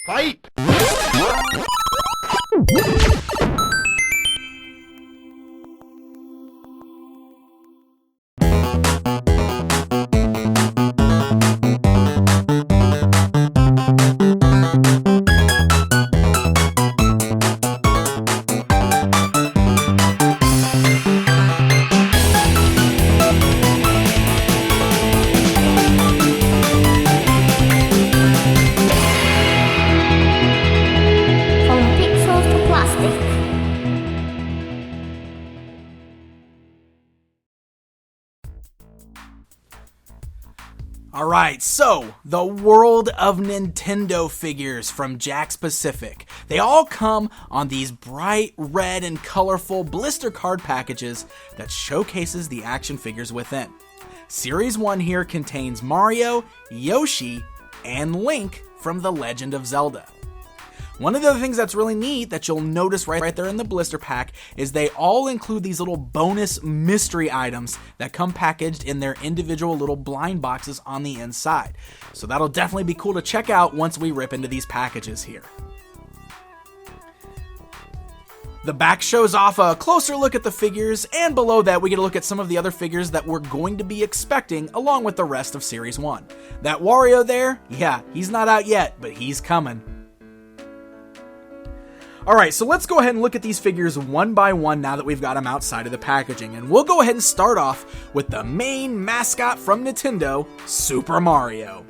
Fight! Alright, so the world of Nintendo figures from Jakks Pacific. They all come on these bright red and colorful blister card packages that showcases the action figures within. Series 1 here contains Mario, Yoshi, and Link from The Legend of Zelda. One of the other things that's really neat that you'll notice right there in the blister pack is they all include these little bonus mystery items that come packaged in their individual little blind boxes on the inside. So that'll definitely be cool to check out once we rip into these packages here. The back shows off a closer look at the figures, and below that we get a look at some of the other figures that we're going to be expecting along with the rest of Series 1. That Wario there, yeah, he's not out yet, but he's coming. Alright, so let's go ahead and look at these figures one by one now that we've got them outside of the packaging. And we'll go ahead and start off with the main mascot from Nintendo, Super Mario.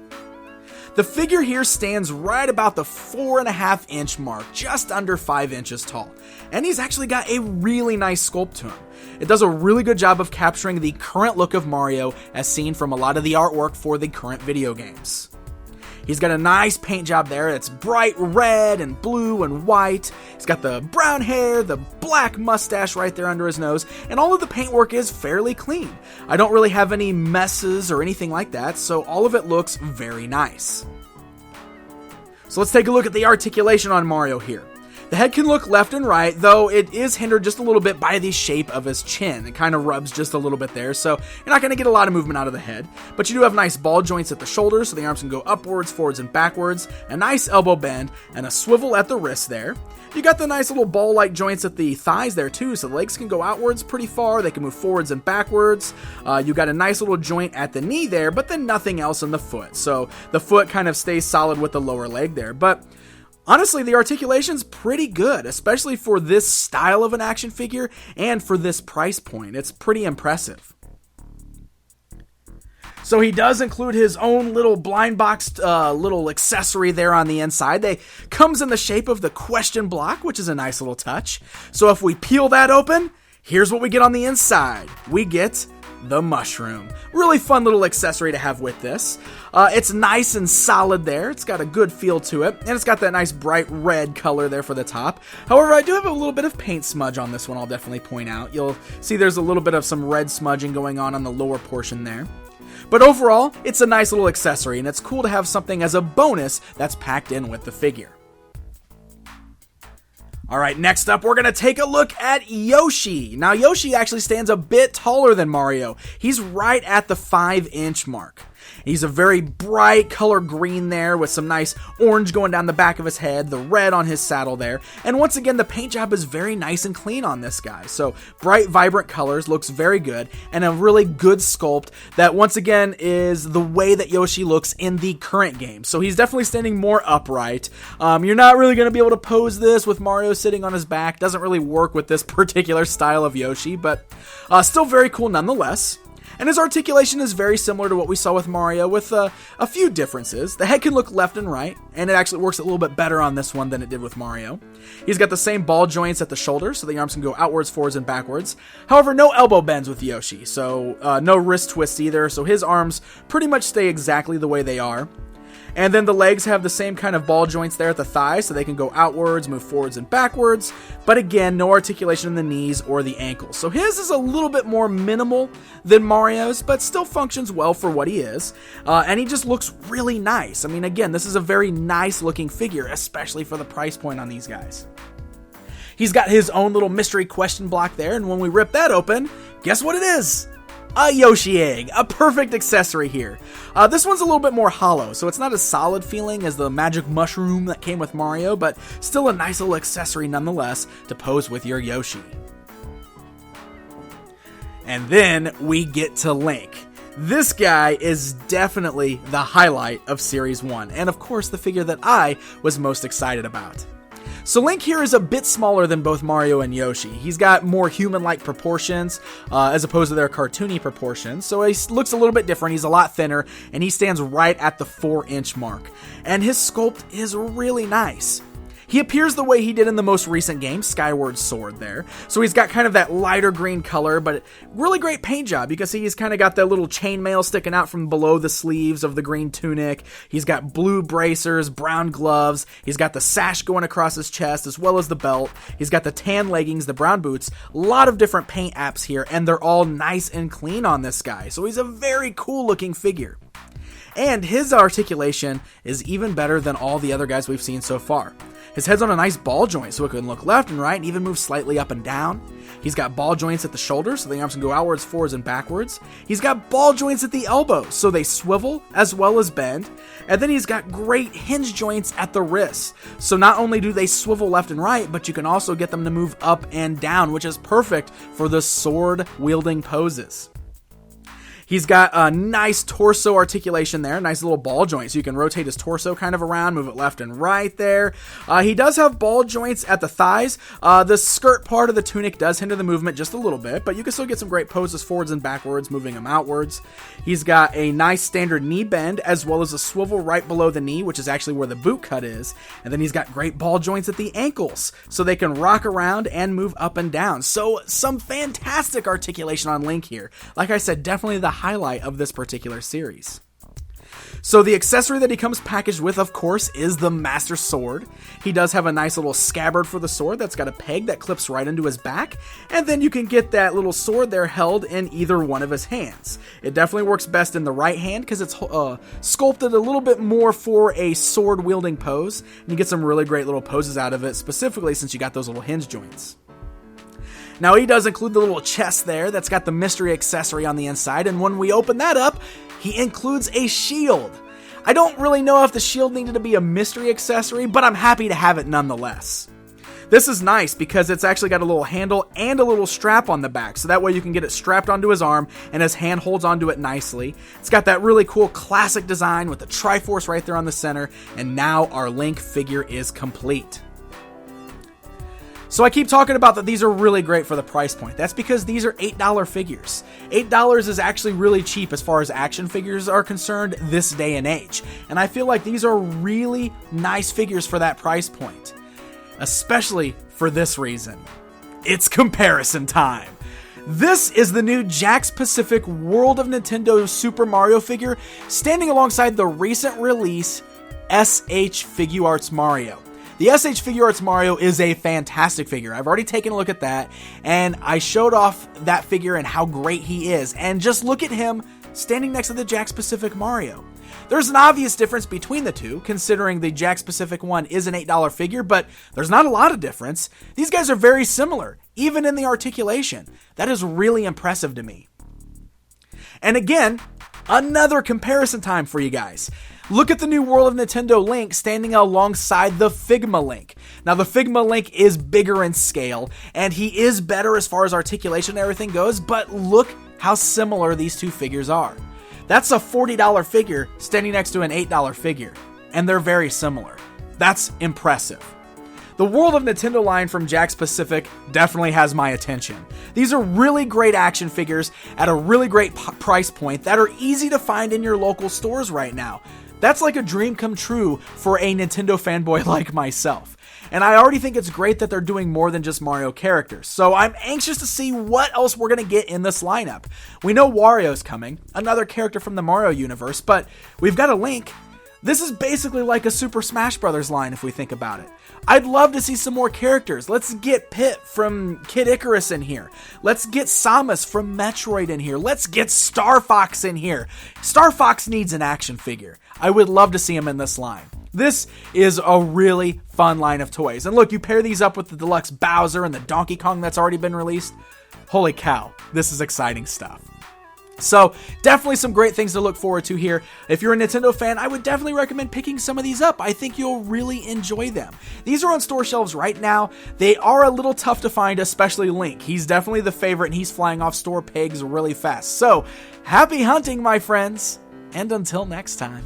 The figure here stands right about the 4.5 inch mark, just under 5 inches tall. And he's actually got a really nice sculpt to him. It does a really good job of capturing the current look of Mario as seen from a lot of the artwork for the current video games. He's got a nice paint job there. It's bright red and blue and white. He's got the brown hair, the black mustache right there under his nose, and all of the paintwork is fairly clean. I don't really have any messes or anything like that, so all of it looks very nice. So let's take a look at the articulation on Mario here. The head can look left and right, though it is hindered just a little bit by the shape of his chin. It kind of rubs just a little bit there, so you're not going to get a lot of movement out of the head. But you do have nice ball joints at the shoulders, so the arms can go upwards, forwards, and backwards, a nice elbow bend, and a swivel at the wrist there. You got the nice little ball-like joints at the thighs there too, so the legs can go outwards pretty far, they can move forwards and backwards. You got a nice little joint at the knee there, but then nothing else in the foot. So the foot kind of stays solid with the lower leg there, but honestly, the articulation's pretty good, especially for this style of an action figure and for this price point. It's pretty impressive. So he does include his own little blind boxed little accessory there on the inside. They comes in the shape of the question block, which is a nice little touch. So if we peel that open, here's what we get on the inside. We get the mushroom. Really fun little accessory to have with this. It's nice and solid there. It's got a good feel to it, and it's got that nice bright red color there for the top. However, I do have a little bit of paint smudge on this one, I'll definitely point out. You'll see there's a little bit of some red smudging going on the lower portion there. But overall, it's a nice little accessory, and it's cool to have something as a bonus that's packed in with the figure. Alright, next up we're going to take a look at Yoshi. Now Yoshi actually stands a bit taller than Mario. He's right at the 5 inch mark. He's a very bright color green there with some nice orange going down the back of his head, the red on his saddle there. And once again, the paint job is very nice and clean on this guy. So bright, vibrant colors, looks very good, and a really good sculpt that once again is the way that Yoshi looks in the current game. So he's definitely standing more upright. You're not really going to be able to pose this with Mario sitting on his back. Doesn't really work with this particular style of Yoshi, but still very cool nonetheless. And his articulation is very similar to what we saw with Mario with a few differences. The head can look left and right, and it actually works a little bit better on this one than it did with Mario. He's got the same ball joints at the shoulders, so the arms can go outwards, forwards, and backwards. However, no elbow bends with Yoshi, so no wrist twists either, so his arms pretty much stay exactly the way they are. And then the legs have the same kind of ball joints there at the thighs, so they can go outwards, move forwards and backwards. But again, no articulation in the knees or the ankles. So his is a little bit more minimal than Mario's, but still functions well for what he is. And he just looks really nice. I mean, again, this is a very nice looking figure, especially for the price point on these guys. He's got his own little mystery question block there, and when we rip that open, guess what it is? a Yoshi egg, a perfect accessory here. This one's a little bit more hollow, so it's not as solid feeling as the magic mushroom that came with Mario, but still a nice little accessory nonetheless to pose with your Yoshi. And then we get to Link. This guy is definitely the highlight of Series 1, and of course the figure that I was most excited about. So Link here is a bit smaller than both Mario and Yoshi. He's got more human-like proportions as opposed to their cartoony proportions, so he looks a little bit different. He's a lot thinner, and he stands right at the 4-inch mark. And his sculpt is really nice. He appears the way he did in the most recent game, Skyward Sword there. So he's got kind of that lighter green color, but really great paint job. You can see he's kind of got that little chainmail sticking out from below the sleeves of the green tunic. He's got blue bracers, brown gloves. He's got the sash going across his chest as well as the belt. He's got the tan leggings, the brown boots. A lot of different paint apps here, and they're all nice and clean on this guy. So he's a very cool looking figure. And his articulation is even better than all the other guys we've seen so far. His head's on a nice ball joint, so it can look left and right and even move slightly up and down. He's got ball joints at the shoulders, so the arms can go outwards, forwards, and backwards. He's got ball joints at the elbows, so they swivel as well as bend. And then he's got great hinge joints at the wrists. So not only do they swivel left and right, but you can also get them to move up and down, which is perfect for the sword-wielding poses. He's got a nice torso articulation there, nice little ball joint, so you can rotate his torso kind of around, move it left and right there. He does have ball joints at the thighs. The skirt part of the tunic does hinder the movement just a little bit, but you can still get some great poses forwards and backwards, moving them outwards. He's got a nice standard knee bend, as well as a swivel right below the knee, which is actually where the boot cut is. And then he's got great ball joints at the ankles, so they can rock around and move up and down. So some fantastic articulation on Link here. Like I said, definitely the highlight of this particular series. So the accessory that he comes packaged with, of course, is the Master Sword. He does have a nice little scabbard for the sword that's got a peg that clips right into his back, and then you can get that little sword there held in either one of his hands. It definitely works best in the right hand because it's sculpted a little bit more for a sword-wielding pose, and you get some really great little poses out of it, specifically since you got those little hinge joints. Now, he does include the little chest there that's got the mystery accessory on the inside, and when we open that up, he includes a shield. I don't really know if the shield needed to be a mystery accessory, but I'm happy to have it nonetheless. This is nice because it's actually got a little handle and a little strap on the back, so that way you can get it strapped onto his arm and his hand holds onto it nicely. It's got that really cool classic design with the Triforce right there on the center, and now our Link figure is complete. So I keep talking about that these are really great for the price point. That's because these are $8 figures. $8 is actually really cheap as far as action figures are concerned this day and age. And I feel like these are really nice figures for that price point. Especially for this reason. It's comparison time. This is the new Jakks Pacific World of Nintendo Super Mario figure standing alongside the recent release SH Figuarts Mario. The SH Figuarts Mario is a fantastic figure. I've already taken a look at that, and I showed off that figure and how great he is. And just look at him standing next to the Jakks Pacific Mario. There's an obvious difference between the two, considering the Jakks Pacific one is an $8 figure, but there's not a lot of difference. These guys are very similar, even in the articulation. That is really impressive to me. And again, another comparison time for you guys. Look at the new World of Nintendo Link standing alongside the Figma Link. Now, the Figma Link is bigger in scale, and he is better as far as articulation and everything goes, but look how similar these two figures are. That's a $40 figure standing next to an $8 figure, and they're very similar. That's impressive. The World of Nintendo line from Jakks Pacific definitely has my attention. These are really great action figures at a really great price point that are easy to find in your local stores right now. That's like a dream come true for a Nintendo fanboy like myself. And I already think it's great that they're doing more than just Mario characters. So I'm anxious to see what else we're going to get in this lineup. We know Wario's coming, another character from the Mario universe, but we've got a Link. This is basically like a Super Smash Bros. Line if we think about it. I'd love to see some more characters. Let's get Pit from Kid Icarus in here. Let's get Samus from Metroid in here. Let's get Star Fox in here. Star Fox needs an action figure. I would love to see him in this line. This is a really fun line of toys. And look, you pair these up with the deluxe Bowser and the Donkey Kong that's already been released. Holy cow, this is exciting stuff. So definitely some great things to look forward to here. If you're a Nintendo fan, I would definitely recommend picking some of these up. I think you'll really enjoy them. These are on store shelves right now. They are a little tough to find, especially Link. He's definitely the favorite and he's flying off store pegs really fast. So happy hunting, my friends, and until next time.